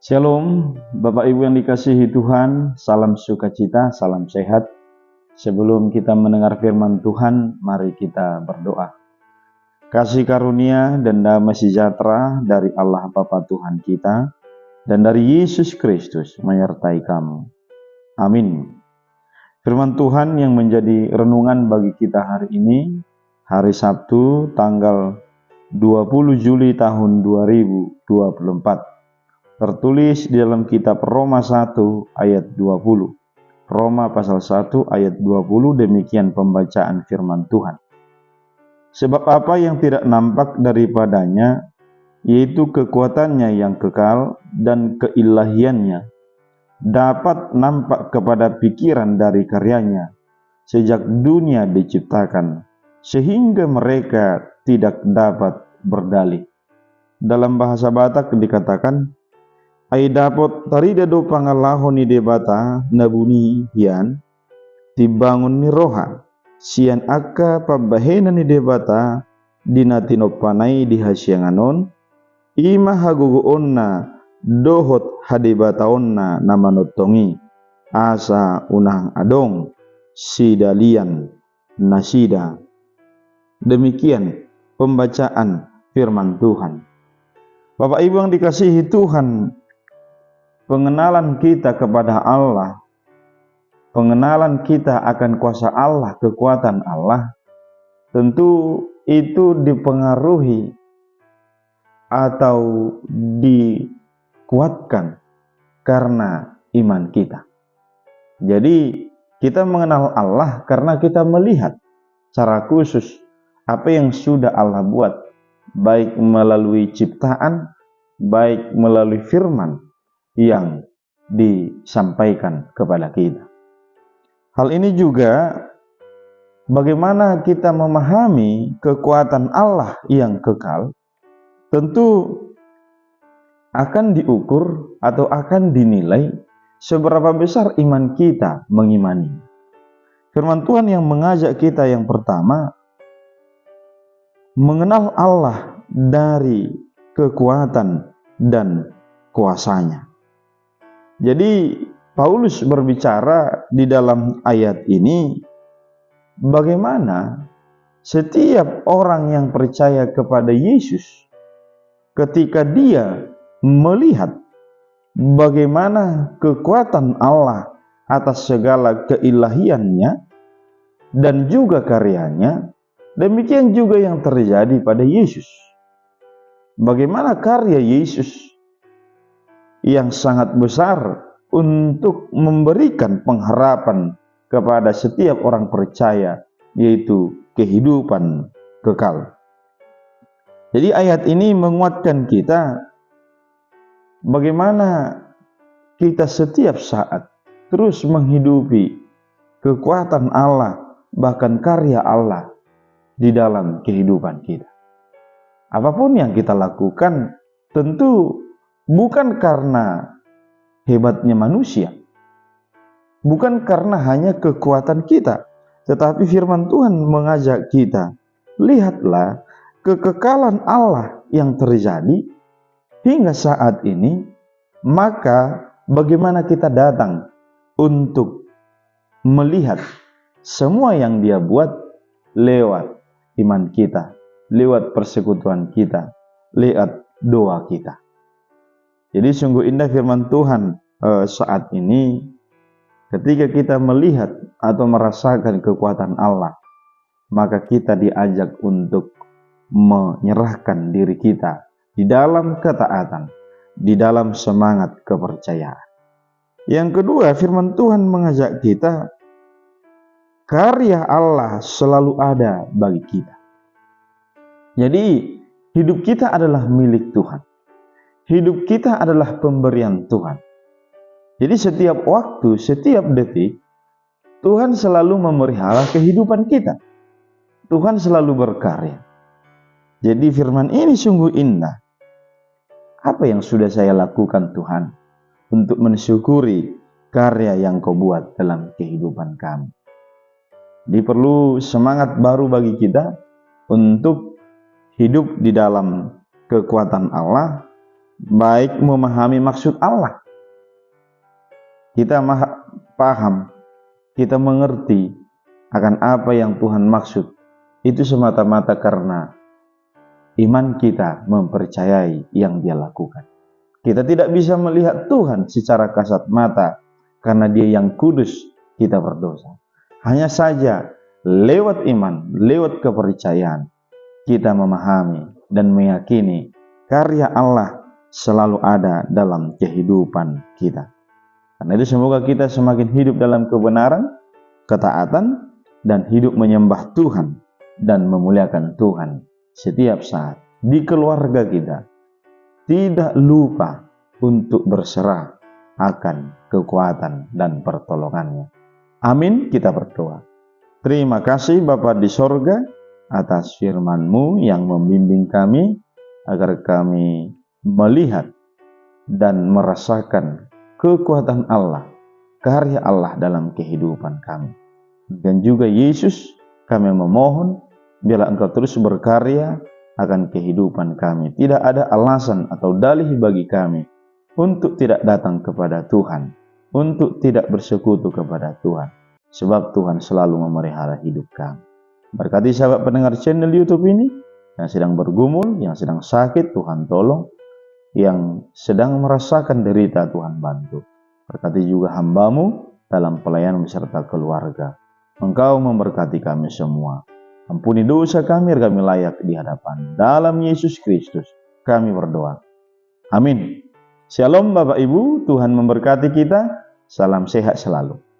Shalom, Bapak Ibu yang dikasihi Tuhan, salam sukacita, salam sehat. Sebelum kita mendengar firman Tuhan, mari kita berdoa. Kasih karunia dan damai sejahtera dari Allah Bapa Tuhan kita dan dari Yesus Kristus menyertai kamu. Amin. Firman Tuhan yang menjadi renungan bagi kita hari ini, hari Sabtu tanggal 20 Juli tahun 2024. Tertulis di dalam kitab Roma 1 ayat 20. Roma pasal 1 ayat 20, demikian pembacaan firman Tuhan. Sebab apa yang tidak nampak daripadanya, yaitu kekuatannya yang kekal dan keilahiannya, dapat nampak kepada pikiran dari karyanya, sejak dunia diciptakan, sehingga mereka tidak dapat berdalih. Dalam bahasa Batak dikatakan, ai dapot tarida do pangalahon ni debata nabuni hian dibangun ni roha sian akka pabahena ni debata dinatinopanay di hasyanganon ima haguguonna dohot hadebataonna namanotongi asa unang adong sidalian nasida. Demikian pembacaan firman Tuhan. Bapak Ibu yang dikasihi Tuhan, pengenalan kita kepada Allah, pengenalan kita akan kuasa Allah, kekuatan Allah, tentu itu dipengaruhi atau dikuatkan karena iman kita. Jadi kita mengenal Allah karena kita melihat secara khusus apa yang sudah Allah buat, baik melalui ciptaan, baik melalui firman yang disampaikan kepada kita. Hal ini juga bagaimana kita memahami kekuatan Allah yang kekal, tentu akan diukur atau akan dinilai seberapa besar iman kita mengimani. Firman Tuhan yang mengajak kita yang pertama, mengenal Allah dari kekuatan dan kuasanya. Jadi Paulus berbicara di dalam ayat ini bagaimana setiap orang yang percaya kepada Yesus ketika dia melihat bagaimana kekuatan Allah atas segala keilahiannya dan juga karyanya, demikian juga yang terjadi pada Yesus. Bagaimana karya Yesus yang sangat besar untuk memberikan pengharapan kepada setiap orang percaya, yaitu kehidupan kekal. Jadi ayat ini menguatkan kita bagaimana kita setiap saat terus menghidupi kekuatan Allah, bahkan karya Allah di dalam kehidupan kita. Apapun yang kita lakukan tentu bukan karena hebatnya manusia, bukan karena hanya kekuatan kita, tetapi firman Tuhan mengajak kita, lihatlah kekekalan Allah yang terjadi hingga saat ini, maka bagaimana kita datang untuk melihat semua yang Dia buat lewat iman kita, lewat persekutuan kita, lewat doa kita. Jadi sungguh indah firman Tuhan saat ini ketika kita melihat atau merasakan kekuatan Allah, maka kita diajak untuk menyerahkan diri kita di dalam ketaatan, di dalam semangat kepercayaan. Yang kedua, firman Tuhan mengajak kita, karya Allah selalu ada bagi kita. Jadi hidup kita adalah milik Tuhan. Hidup kita adalah pemberian Tuhan. Jadi setiap waktu, setiap detik, Tuhan selalu memelihara kehidupan kita. Tuhan selalu berkarya. Jadi firman ini sungguh indah. Apa yang sudah saya lakukan Tuhan untuk mensyukuri karya yang Kau buat dalam kehidupan kami? Jadi perlu semangat baru bagi kita untuk hidup di dalam kekuatan Allah, baik memahami maksud Allah. Kita paham, kita mengerti akan apa yang Tuhan maksud. Itu semata-mata karena iman kita mempercayai yang Dia lakukan. Kita tidak bisa melihat Tuhan secara kasat mata karena Dia yang kudus, kita berdosa. Hanya saja lewat iman, lewat kepercayaan, kita memahami dan meyakini karya Allah selalu ada dalam kehidupan kita. Karena itu semoga kita semakin hidup dalam kebenaran, ketaatan, dan hidup menyembah Tuhan dan memuliakan Tuhan setiap saat. Di keluarga kita tidak lupa untuk berserah akan kekuatan dan pertolongannya. Amin, kita berdoa. Terima kasih Bapa di sorga atas firman-Mu yang membimbing kami agar kami melihat dan merasakan kekuatan Allah, karya Allah dalam kehidupan kami. Dan juga Yesus, kami memohon biarlah Engkau terus berkarya akan kehidupan kami. Tidak ada alasan atau dalih bagi kami untuk tidak datang kepada Tuhan, untuk tidak bersekutu kepada Tuhan, sebab Tuhan selalu memelihara hidup kami. Berkati sahabat pendengar channel YouTube ini yang sedang bergumul, yang sedang sakit, Tuhan tolong. Yang sedang merasakan derita, Tuhan bantu. Berkati juga hamba-Mu dalam pelayanan beserta keluarga. Engkau memberkati kami semua. Ampuni dosa kami agar kami layak di hadapan. Dalam Yesus Kristus kami berdoa. Amin. Shalom Bapak Ibu, Tuhan memberkati kita. Salam sehat selalu.